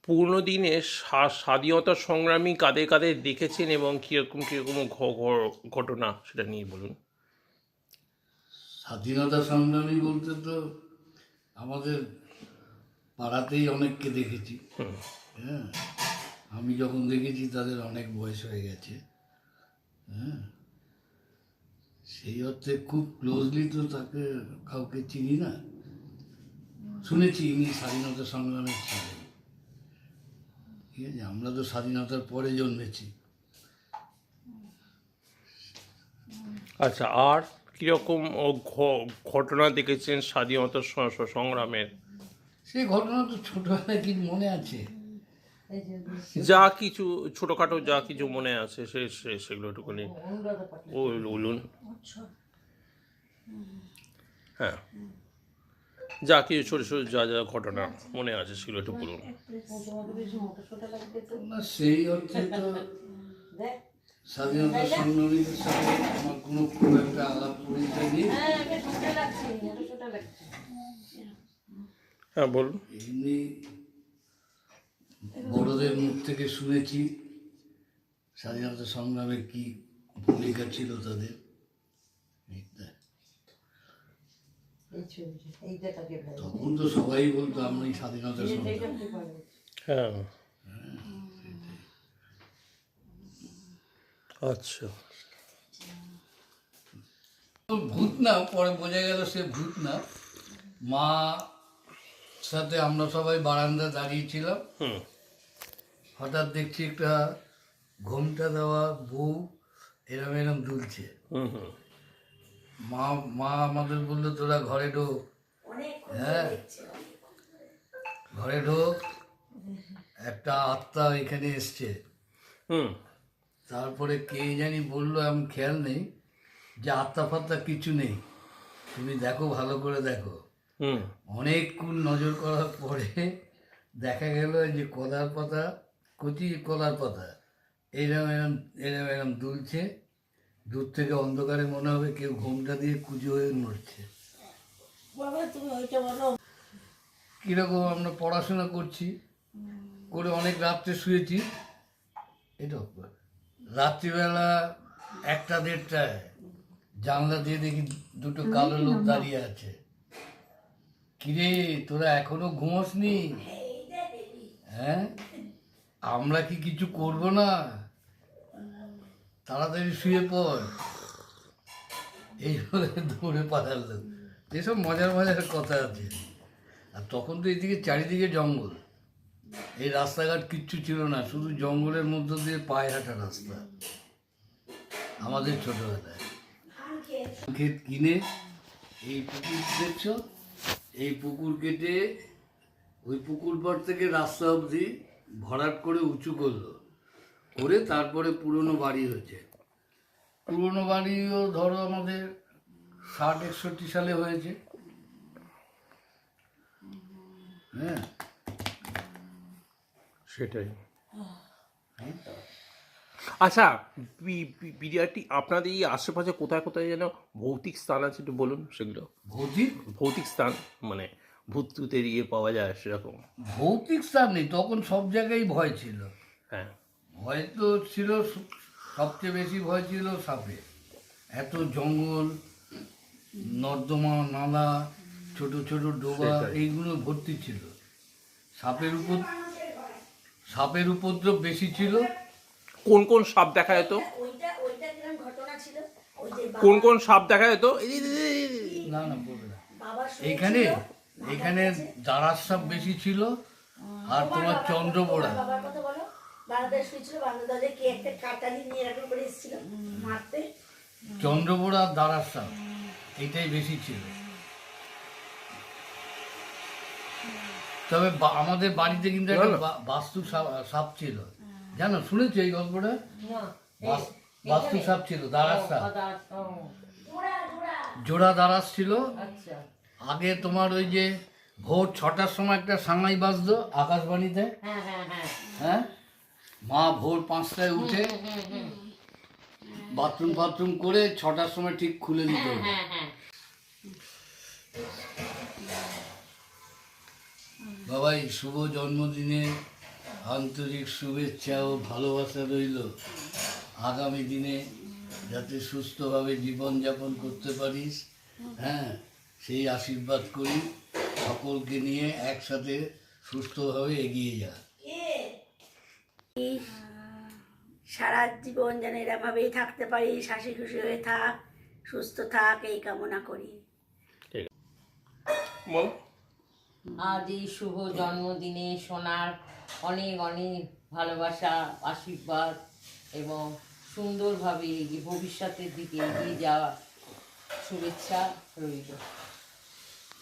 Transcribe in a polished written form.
পুরনো দিনে স্বাধীনতা সংগ্রামী কাদের কাদের দেখেছেন এবং কীরকম কীরকম ঘটনা সেটা নিয়ে বলুন। স্বাধীনতা সংগ্রামী বলতে তো আমাদের পাড়াতেই অনেককে দেখেছি। হ্যাঁ, আমি যখন দেখেছি তাদের অনেক বয়স হয়ে গেছে। হ্যাঁ, সেই অর্থে খুব ক্লোজলি তো তাকে কাউকে চিনি না, শুনেছি ইনি স্বাধীনতা সংগ্রামের ছিলেন। ঠিক আছে, আমরা তো স্বাধীনতার পরে জন্মেছি। আচ্ছা, আর কীরকম ঘটনা দেখেছেন স্বাধীনতা সংগ্রামের? সেই ঘটনা তো ছোটবেলায় কি মনে আছে। যা কিছু ছোটোখাটো যা কিছু মনে আছে সেগুলো একটুখানি বলুন। হ্যাঁ, যা কিছু ছোটো ছোটো যা যা ঘটনা মনে আছে সেগুলো একটু বলুন। না, সেই অর্থে তো স্বাধীনতা সংগ্রামীদের সাথে আমার কোনো খুব একটা আলাপ পরিচয় নেই। হ্যাঁ, বলুন। এমনি বড়দের মুখ থেকে শুনেছি স্বাধীনতা সংগ্রামে কি ভূমিকা ছিল তাদের। তখন তো সবাই বলতো আমরা স্বাধীনতা সংগ্রামী। হ্যাঁ, আচ্ছা। ভূত না, পরে বোঝা গেল সে ভূত না। মা সাথে আমরা সবাই বারান্দায় দাঁড়িয়েছিলাম। হঠাৎ দেখছি একটা ঘোমটা দেওয়া বউ এরম এরম দুলছে। মা মা আমাদের বললো তোরা ঘরে ঢোক। হ্যাঁ, ঘরে ঢোক, একটা আত্মা এখানে এসছে। তারপরে কে জানি বললো, আমি খেয়াল নেই, যে আত্মা ফাত্তা কিছু নেই, তুমি দেখো, ভালো করে দেখো। অনেকক্ষণ নজর করার পরে দেখা গেল যে কলার পাতা, কচি কলার পাতা এরম এরম এরম এরম দুলছে। দূর থেকে অন্ধকারে মনে হবে কেউ ঘোমটা দিয়ে কুজো হয়ে নড়ছে। কিরকম আমরা পড়াশোনা করছি, করে অনেক রাত্রে শুয়েছি। এটা রাত্রিবেলা 1টা 1:30টায় জানলা দিয়ে দেখি দুটো কালো লোক দাঁড়িয়ে আছে। কিরে, তোরা এখনো ঘুমোসনি? হ্যাঁ, আমরা কি কিছু করব না? তাড়াতাড়ি শুয়ে পড়। এই বলে দৌড়ে পাঠালো। এসব মজার মজার কথা আছে। আর তখন তো এদিকে চারিদিকে জঙ্গল, এই রাস্তাঘাট কিচ্ছু ছিল না, শুধু জঙ্গলের মধ্য দিয়ে পায়ে হাঁটা রাস্তা। আমাদের ছোটবেলায় ক্ষেত কিনে এই পুকুর দেখছ, এই পুকুর কেটে ওই পুকুর পাড় থেকে রাস্তা অবধি ভরাট করে উঁচু করলো, করে তারপরে পুরনো বাড়ি হয়েছে। পুরনো বাড়িও ধরো আমাদের 60-61 সালে হয়েছে। হ্যাঁ, সেটাই। আচ্ছা, বিরাটি আপনাদের এই আশেপাশে কোথায় কোথায় যেন ভৌতিক স্থান আছে, একটু বলুন সেগুলো। ভৌতিক স্থান মানে ভূত টুতের ইয়ে পাওয়া যায় সেরকম? ভৌতিক স্থান নেই, তখন সব জায়গায় ভয় ছিল। হ্যাঁ, ভয় তো ছিল, সবচেয়ে বেশি ভয় ছিল সাপে। এত জঙ্গল, নর্দমা, নালা, ছোট ছোট ডোবা, এইগুলো ভর্তি ছিল। সাপের উপদ্রব বেশি ছিল। কোন কোন সাপ দেখা যেত? কোন কোন সাপ দেখা যেত? না না, বলবে না। এইখানে এখানে দাঁড়ার সাপ বেশি ছিল, আর তোমার চন্দ্রবোড়া। চন্দ্রবোড়া আর দাঁড়ার সাপ, এইটাই বেশি ছিল। তবে আমাদের বাড়িতে কিন্তু একটা বাস্তু সাপ ছিল, জানো, শুনেছো এই গল্পটা? বাস্তু সাপ ছিল, দাঁড়ার সাপ, জোড়া দাঁড়াস ছিল। আগে তোমার ওই যে ভোর 6টার সময় একটা সাঙাই বাজতো আকাশবাণীতে। হ্যাঁ, মা ভোর 5টায় উঠে বাথরুম করে 6টার সময় ঠিক খুলে দিত। বাবাই শুভ জন্মদিনে আন্তরিক শুভেচ্ছা ও ভালোবাসা রইল। আগামী দিনে যাতে সুস্থভাবে জীবনযাপন করতে পারিস, হ্যাঁ, সেই আশীর্বাদ করি। সকলকে নিয়ে একসাথে সুস্থভাবে এগিয়ে যা। সারা জীবন যেন এরকমভাবেই থাকতে পারিস, হাসি খুশি হয়ে থাক, সুস্থ থাক, এই কামনা করি। বলো। আজ এই শুভ জন্মদিনে সোনার অনেক অনেক ভালোবাসা, আশীর্বাদ এবং সুন্দরভাবে ভবিষ্যতের দিকে এগিয়ে যাওয়া শুভেচ্ছা রইল।